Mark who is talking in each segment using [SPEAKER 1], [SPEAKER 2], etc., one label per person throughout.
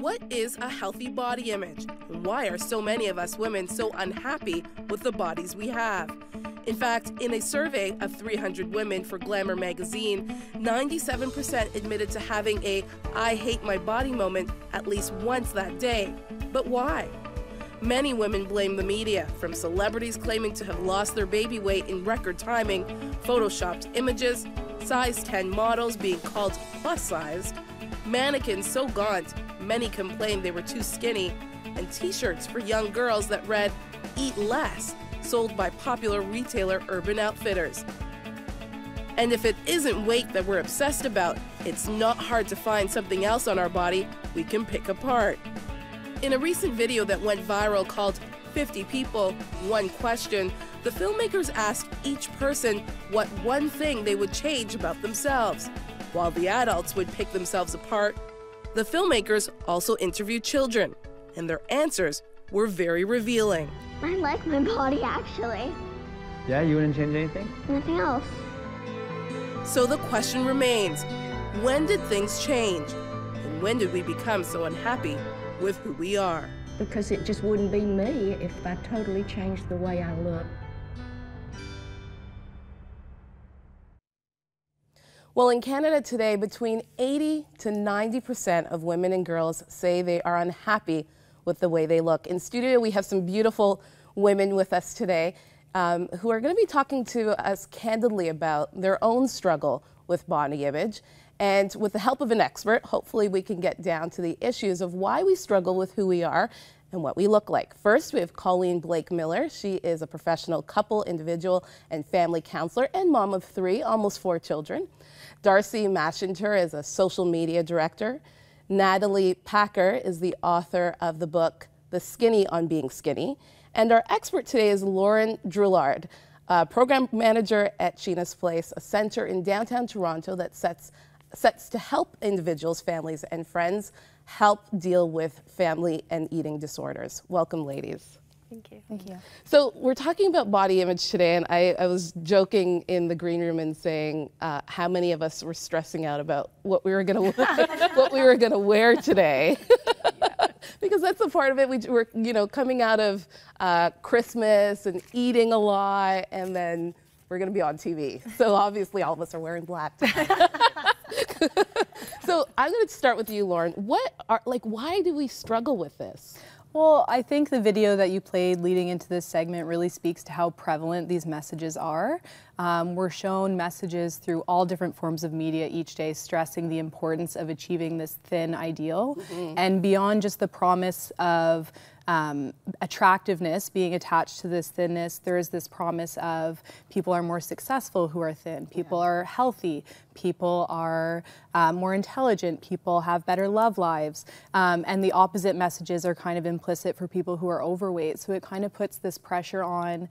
[SPEAKER 1] What is a healthy body image? And why are so many of us women so unhappy with the bodies we have? In fact, in a survey of 300 women for Glamour magazine, 97% admitted to having a "I hate my body" moment at least once that day. But why? Many women blame the media, from celebrities claiming to have lost their baby weight in record timing, photoshopped images, size 10 models being called plus-sized, mannequins so gaunt many complained they were too skinny, and t-shirts for young girls that read "Eat Less," sold by popular retailer Urban Outfitters. And if it isn't weight that we're obsessed about, it's not hard to find something else on our body we can pick apart. In a recent video that went viral called 50 People, One Question, the filmmakers asked each person what one thing they would change about themselves. While the adults would pick themselves apart, the filmmakers also interviewed children, and their answers were very revealing.
[SPEAKER 2] I like my body, actually.
[SPEAKER 3] Yeah, you wouldn't change anything?
[SPEAKER 2] Nothing else.
[SPEAKER 1] So the question remains, when did things change? And when did we become so unhappy with who we are?
[SPEAKER 4] Because it just wouldn't be me if I totally changed the way I look.
[SPEAKER 1] Well, in Canada today, between 80 to 90% of women and girls say they are unhappy with the way they look. In studio, we have some beautiful women with us today who are going to be talking to us candidly about their own struggle with body image. And with the help of an expert, hopefully we can get down to the issues of why we struggle with who we are and what we look like. First, we have Colleen Blake-Miller. She is a professional couple, individual, and family counselor and mom of 3, almost 4 children. Darcys Journey is a social media director. Natalie Packer is the author of the book, The Skinny on Being Skinny. And our expert today is Lauren Drouillard, program manager at Sheena's Place, a center in downtown Toronto that sets to help individuals, families, and friends help deal with family and eating disorders. Welcome, ladies.
[SPEAKER 5] Thank you.
[SPEAKER 4] Thank you.
[SPEAKER 1] So we're talking about body image today, and I was joking in the green room and saying how many of us were stressing out about what we were going to wear today. Because that's a part of it. We're coming out of Christmas and eating a lot, and then we're going to be on TV. So obviously all of us are wearing black. So I'm going to start with you, Lauren. Why do we struggle with this?
[SPEAKER 5] Well, I think the video that you played leading into this segment really speaks to how prevalent these messages are. We're shown messages through all different forms of media each day stressing the importance of achieving this thin ideal. And beyond just the promise of attractiveness being attached to this thinness, there is this promise of people are more successful who are thin, people are healthy, people are more intelligent, people have better love lives, and the opposite messages are kind of implicit for people who are overweight. So it kind of puts this pressure on.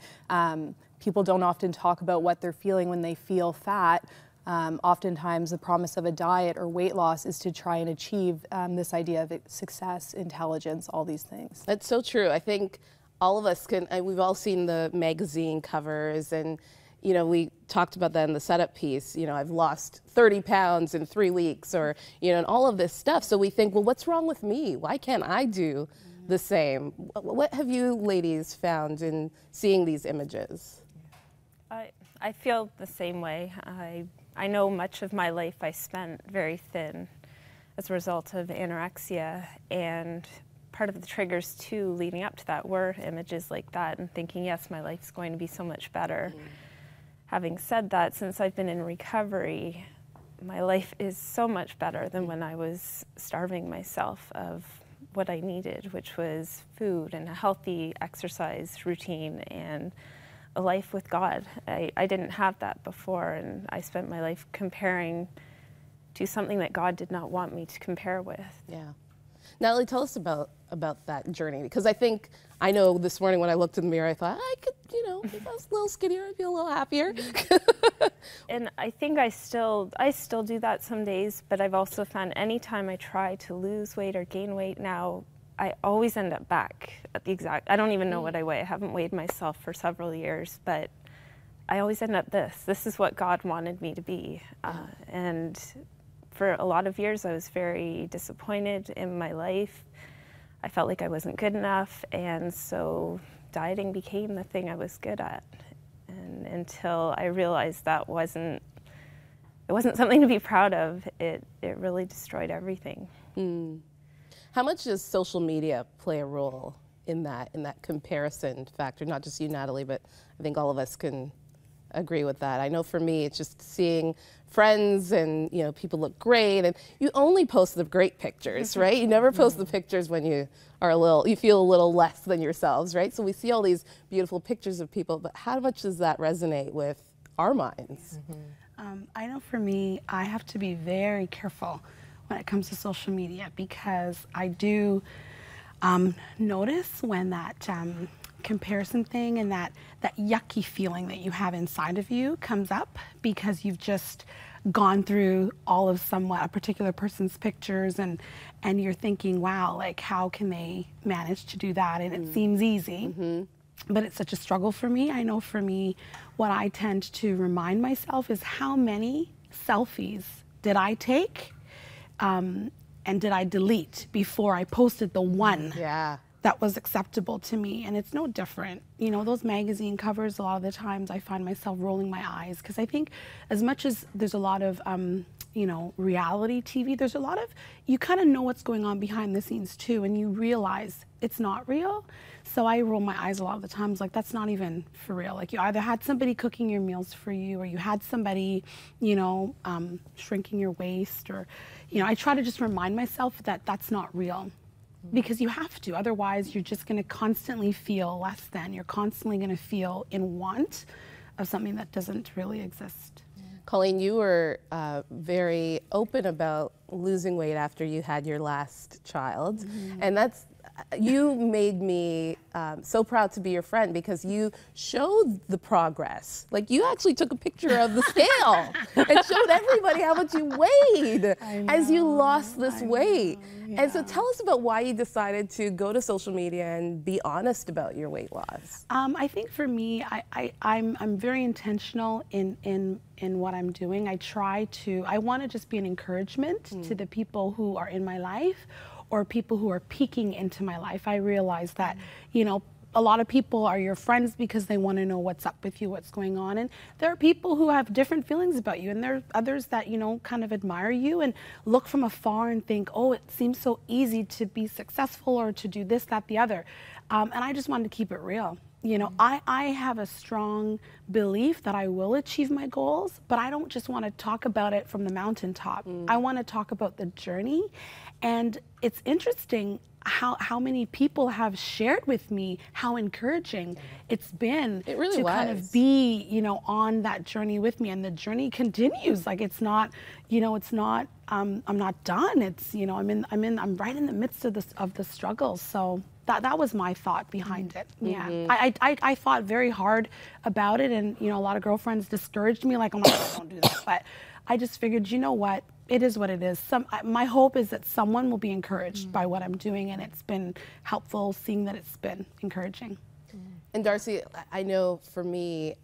[SPEAKER 5] People don't often talk about what they're feeling when they feel fat. Oftentimes the promise of a diet or weight loss is to try and achieve this idea of success, intelligence, all these things.
[SPEAKER 1] That's so true. I think all of us we've all seen the magazine covers, and we talked about that in the setup piece. I've lost 30 pounds in 3 weeks, or and all of this stuff. So we think, well, what's wrong with me? Why can't I do the same? What have you ladies found in seeing these images?
[SPEAKER 6] I feel the same way. I know much of my life I spent very thin as a result of anorexia, and part of the triggers too leading up to that were images like that and thinking, yes, my life's going to be so much better. Having said that, since I've been in recovery, my life is so much better than when I was starving myself of what I needed, which was food and a healthy exercise routine and a life with God. I didn't have that before, and I spent my life comparing to something that God did not want me to compare with.
[SPEAKER 1] Yeah. Natalie, tell us about that journey, because I know this morning when I looked in the mirror, I thought I could, if I was a little skinnier, I'd be a little happier.
[SPEAKER 6] And I think I still do that some days, but I've also found anytime I try to lose weight or gain weight now, I always end up back at the exact, I don't even know what I weigh. I haven't weighed myself for several years, but I always end up this. This is what God wanted me to be. And for a lot of years I was very disappointed in my life. I felt like I wasn't good enough, and so dieting became the thing I was good at. And until I realized that it wasn't something to be proud of, it really destroyed everything.
[SPEAKER 1] How much does social media play a role in that comparison factor? Not just you, Natalie, but I think all of us can agree with that. I know for me, it's just seeing friends and, you know, people look great, and you only post the great pictures, right? You never post the pictures when you feel a little less than yourselves, right? So we see all these beautiful pictures of people, but how much does that resonate with our minds?
[SPEAKER 7] I know for me, I have to be very careful when it comes to social media, because I do notice when that comparison thing and that yucky feeling that you have inside of you comes up, because you've just gone through all of a particular person's pictures, and you're thinking, wow, like how can they manage to do that? And it seems easy, but it's such a struggle for me. I know for me, what I tend to remind myself is how many selfies did I take and did I delete before I posted the one that was acceptable to me. And it's no different. You know, those magazine covers, a lot of the times I find myself rolling my eyes, because I think as much as there's a lot of, you know, reality TV, there's a lot of, you kind of know what's going on behind the scenes too, and you realize it's not real. So I roll my eyes a lot of the times, like that's not even for real. Like you either had somebody cooking your meals for you, or you had somebody, you know, shrinking your waist, or, you know, I try to just remind myself that that's not real. Because you have to, otherwise you're just going to constantly feel less than. You're constantly going to feel in want of something that doesn't really exist.
[SPEAKER 1] Colleen, you were very open about losing weight after you had your last child, and you made me so proud to be your friend, because you showed the progress. Like, you actually took a picture of the scale and showed everybody how much you weighed as you lost this weight. And so tell us about why you decided to go to social media and be honest about your weight loss.
[SPEAKER 7] I think for me, I'm very intentional in what I'm doing. I want to just be an encouragement to the people who are in my life, or people who are peeking into my life. I realize that, you know, a lot of people are your friends because they want to know what's up with you, what's going on. And there are people who have different feelings about you, and there are others that, you know, kind of admire you and look from afar and think, oh, it seems so easy to be successful or to do this, that, the other. And I just wanted to keep it real. You know, I have a strong belief that I will achieve my goals, but I don't just want to talk about it from the mountaintop. I want to talk about the journey. And it's interesting how many people have shared with me how encouraging it's been to kind of be, you know, on that journey with me. And the journey continues. Like, it's not, you know, it's not, I'm not done. It's, you know, I'm right in the midst of the struggle. So that was my thought behind it. Yeah, I thought very hard about it, and, you know, a lot of girlfriends discouraged me, like, oh my God, don't do that. But I just figured, you know what? It is what it is. My hope is that someone will be encouraged by what I'm doing, and it's been helpful seeing that it's been encouraging.
[SPEAKER 1] And Darcy, I know for me,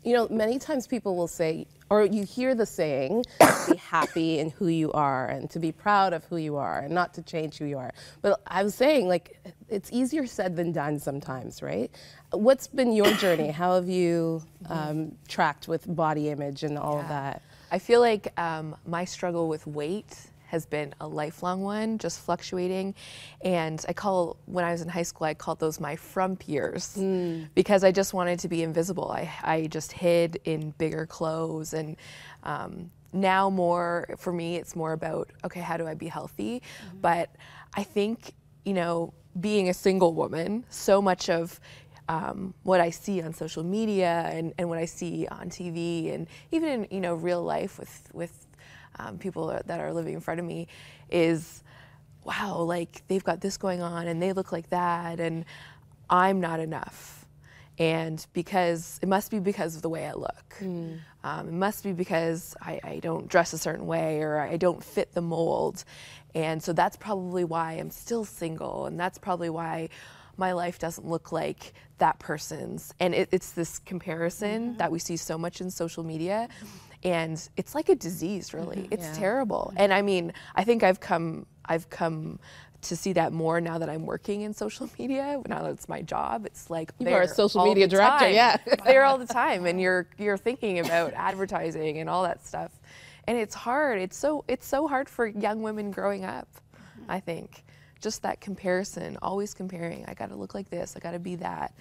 [SPEAKER 1] you know, many times people will say, or you hear the saying, be happy in who you are and to be proud of who you are and not to change who you are. But I was saying, like, it's easier said than done sometimes, right? What's been your journey? How have you tracked with body image and all of that?
[SPEAKER 8] I feel like my struggle with weight has been a lifelong one, just fluctuating. And when I was in high school, I called those my frump years, because I just wanted to be invisible. I just hid in bigger clothes. And now for me, it's more about, okay, how do I be healthy? But I think, you know, being a single woman, so much of what I see on social media and what I see on TV, and even in, you know, real life with people that are living in front of me, is, wow, like, they've got this going on and they look like that, and I'm not enough. And it must be because of the way I look. It must be because I don't dress a certain way, or I don't fit the mold. And so that's probably why I'm still single, and that's probably why my life doesn't look like that person's. And it's this comparison that we see so much in social media. and it's like a disease, really. It's terrible. And I mean, I think I've come to see that more now that I'm working in social media. Now that it's my job, it's like
[SPEAKER 1] you are a social media director,
[SPEAKER 8] there all the time, and you're thinking about advertising and all that stuff, and it's hard. It's so hard for young women growing up. I think just that comparison, always comparing. I got to look like this. I got to be that.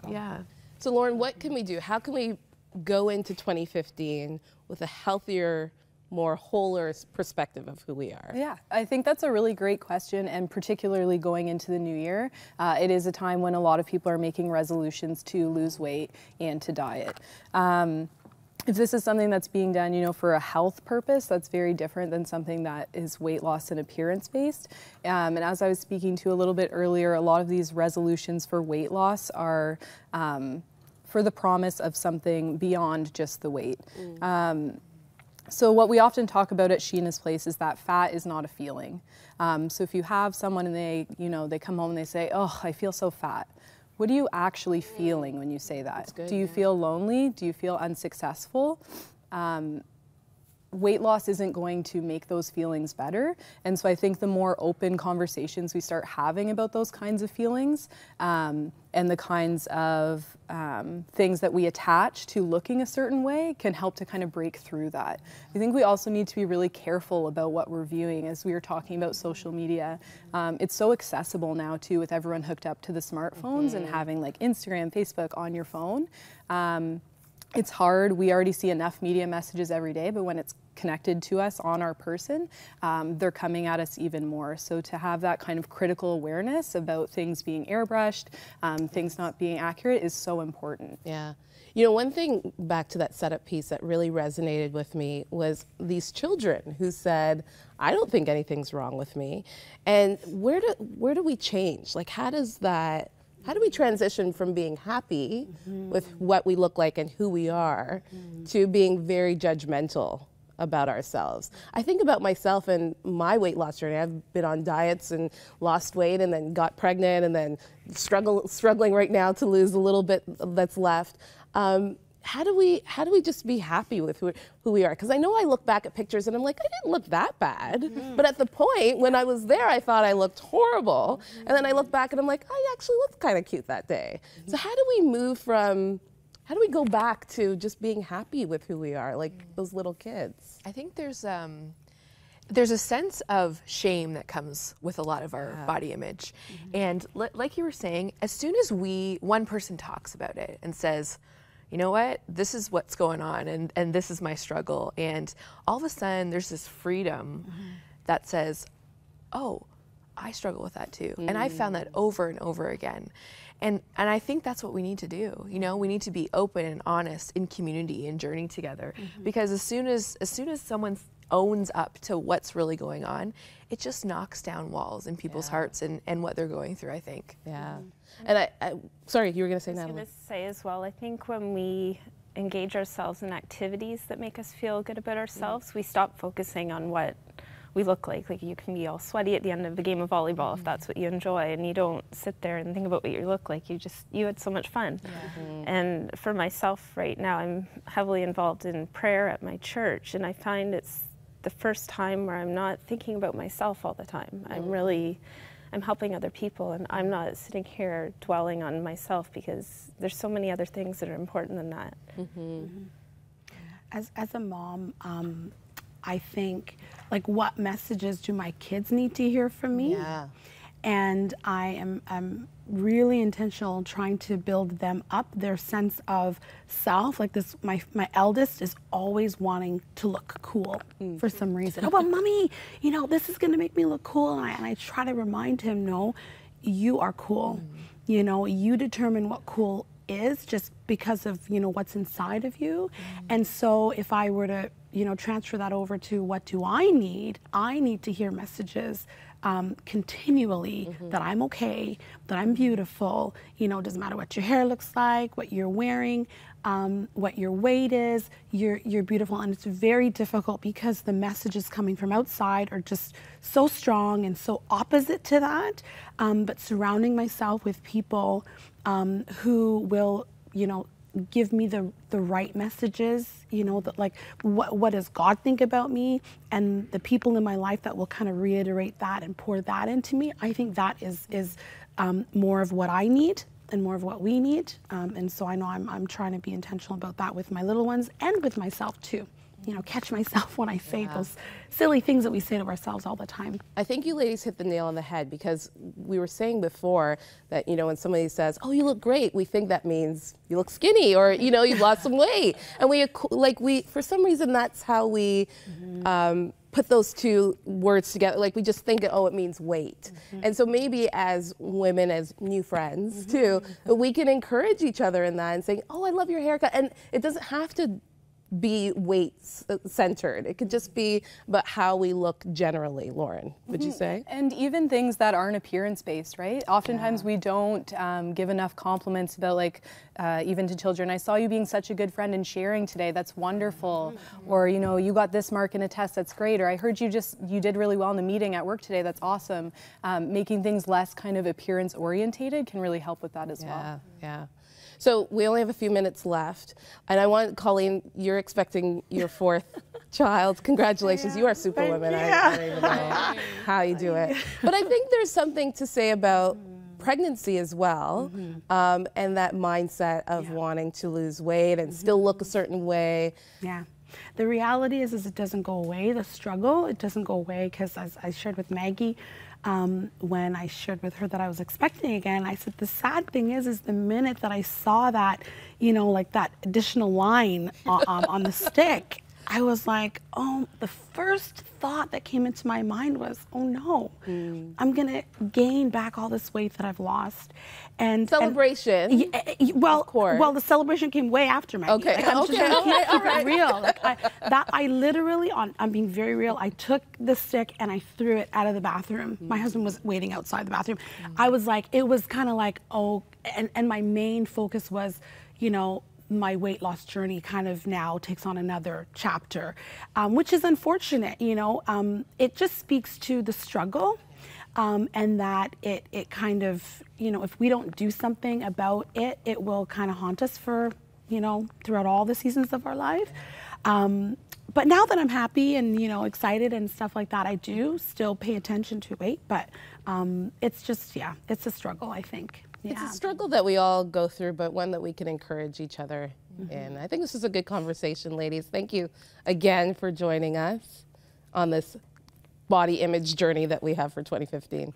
[SPEAKER 8] Yeah.
[SPEAKER 1] So Lauren, what can we do? How can we go into 2015 with a healthier, more wholer perspective of who we are?
[SPEAKER 5] Yeah, I think that's a really great question, and particularly going into the new year, it is a time when a lot of people are making resolutions to lose weight and to diet. If this is something that's being done, you know, for a health purpose, that's very different than something that is weight loss and appearance-based. And as I was speaking to a little bit earlier, a lot of these resolutions for weight loss are for the promise of something beyond just the weight. So what we often talk about at Sheena's Place is that fat is not a feeling. So if you have someone and they come home and they say, oh, I feel so fat. What are you actually feeling when you say that? Do you feel lonely? Do you feel unsuccessful? Weight loss isn't going to make those feelings better. And so I think the more open conversations we start having about those kinds of feelings and the kinds of things that we attach to looking a certain way can help to kind of break through that. I think we also need to be really careful about what we're viewing as we were talking about social media. It's so accessible now too, with everyone hooked up to the smartphones and having like Instagram, Facebook on your phone. It's hard. We already see enough media messages every day, but when it's connected to us on our person, they're coming at us even more. So to have that kind of critical awareness about things being airbrushed, things not being accurate is so important.
[SPEAKER 1] Yeah. You know, one thing back to that setup piece that really resonated with me was these children who said, I don't think anything's wrong with me. And where do we change? Like, how do we transition from being happy with what we look like and who we are to being very judgmental about ourselves? I think about myself and my weight loss journey. I've been on diets and lost weight and then got pregnant and then struggling right now to lose a little bit that's left. How do we just be happy with who we are? Because I know I look back at pictures and I'm like, I didn't look that bad. But at the point when I was there, I thought I looked horrible. And then I look back and I'm like, I actually looked kind of cute that day. So how do we go back to just being happy with who we are, like those little kids?
[SPEAKER 8] I think there's a sense of shame that comes with a lot of our body image. And like you were saying, as soon as one person talks about it and says, you know what, this is what's going on and this is my struggle, and all of a sudden there's this freedom that says, oh, I struggle with that too. And I've found that over and over again. And I think that's what we need to do. You know, we need to be open and honest in community and journey together. Because as soon as someone owns up to what's really going on, it just knocks down walls in people's hearts and what they're going through, I think.
[SPEAKER 1] Yeah. And sorry, you were going to say, Natalie.
[SPEAKER 6] I was going to say as well, I think when we engage ourselves in activities that make us feel good about ourselves, we stop focusing on what we look like. Like, you can be all sweaty at the end of a game of volleyball if that's what you enjoy, and you don't sit there and think about what you look like. You had so much fun. And for myself right now, I'm heavily involved in prayer at my church, and I find it's the first time where I'm not thinking about myself all the time. I'm helping other people, and I'm not sitting here dwelling on myself, because there's so many other things that are important than that.
[SPEAKER 7] As a mom, I think, like, what messages do my kids need to hear from me? And I'm really intentional trying to build them up, their sense of self. Like this, my eldest is always wanting to look cool for some reason. Oh, but mommy, you know, this is gonna make me look cool. And I try to remind him, no, you are cool. You know, you determine what cool is just because of, you know, what's inside of you. And so if I were to, you know, transfer that over to what do I need to hear messages continually that I'm okay, that I'm beautiful. You know, doesn't matter what your hair looks like, what you're wearing, what your weight is, you're beautiful. And it's very difficult because the messages coming from outside are just so strong and so opposite to that. But surrounding myself with people who will, you know, give me the right messages, you know, that like what does God think about me, and the people in my life that will kind of reiterate that and pour that into me. I think that is more of what I need and more of what we need. And so I know I'm trying to be intentional about that with my little ones and with myself too. You know, catch myself when I say those silly things that we say to ourselves all the time.
[SPEAKER 1] I think you ladies hit the nail on the head, because we were saying before that, you know, when somebody says, oh, you look great, we think that means you look skinny, or, you know, you've lost some weight. And we for some reason, that's how we put those two words together. Like, we just think, oh, it means weight. And so maybe as women, as new friends too, we can encourage each other in that and saying, oh, I love your haircut. And it doesn't have to be weight centered. It could just be about how we look generally. Lauren, would you say?
[SPEAKER 5] And even things that aren't appearance based, right? Oftentimes we don't give enough compliments about, like, even to children. I saw you being such a good friend and sharing today. That's wonderful. Or, you know, you got this mark in a test. That's great. Or I heard you did really well in the meeting at work today. That's awesome. Making things less kind of appearance orientated can really help with that as well.
[SPEAKER 1] Yeah. So we only have a few minutes left, and I want, Colleen, you're expecting your 4th child. Congratulations, you are superwoman. I don't even know how you do it. But I think there's something to say about pregnancy as well, and that mindset of wanting to lose weight and still look a certain way.
[SPEAKER 7] Yeah. The reality is it doesn't go away. The struggle, it doesn't go away, because as I shared with Maggie, when I shared with her that I was expecting again, I said the sad thing is the minute that I saw that, you know, like that additional line on the stick, I was like, oh, the first thought that came into my mind was, oh no, I'm gonna gain back all this weight that I've lost. And
[SPEAKER 1] celebration.
[SPEAKER 7] Well, the celebration came way after Maggie.
[SPEAKER 1] Okay,
[SPEAKER 7] like, I'm just gonna keep it real. Like, I literally, I'm being very real, I took the stick and I threw it out of the bathroom. My husband was waiting outside the bathroom. I was like, it was kind of like, oh, and my main focus was, you know, my weight loss journey kind of now takes on another chapter, which is unfortunate, you know. It just speaks to the struggle, and that it kind of, you know, if we don't do something about it, it will kind of haunt us for, you know, throughout all the seasons of our life. But now that I'm happy and, you know, excited and stuff like that, I do still pay attention to weight, but it's just, it's a struggle, I think.
[SPEAKER 1] It's a struggle that we all go through, but one that we can encourage each other in. I think this is a good conversation, ladies. Thank you again for joining us on this body image journey that we have for 2015.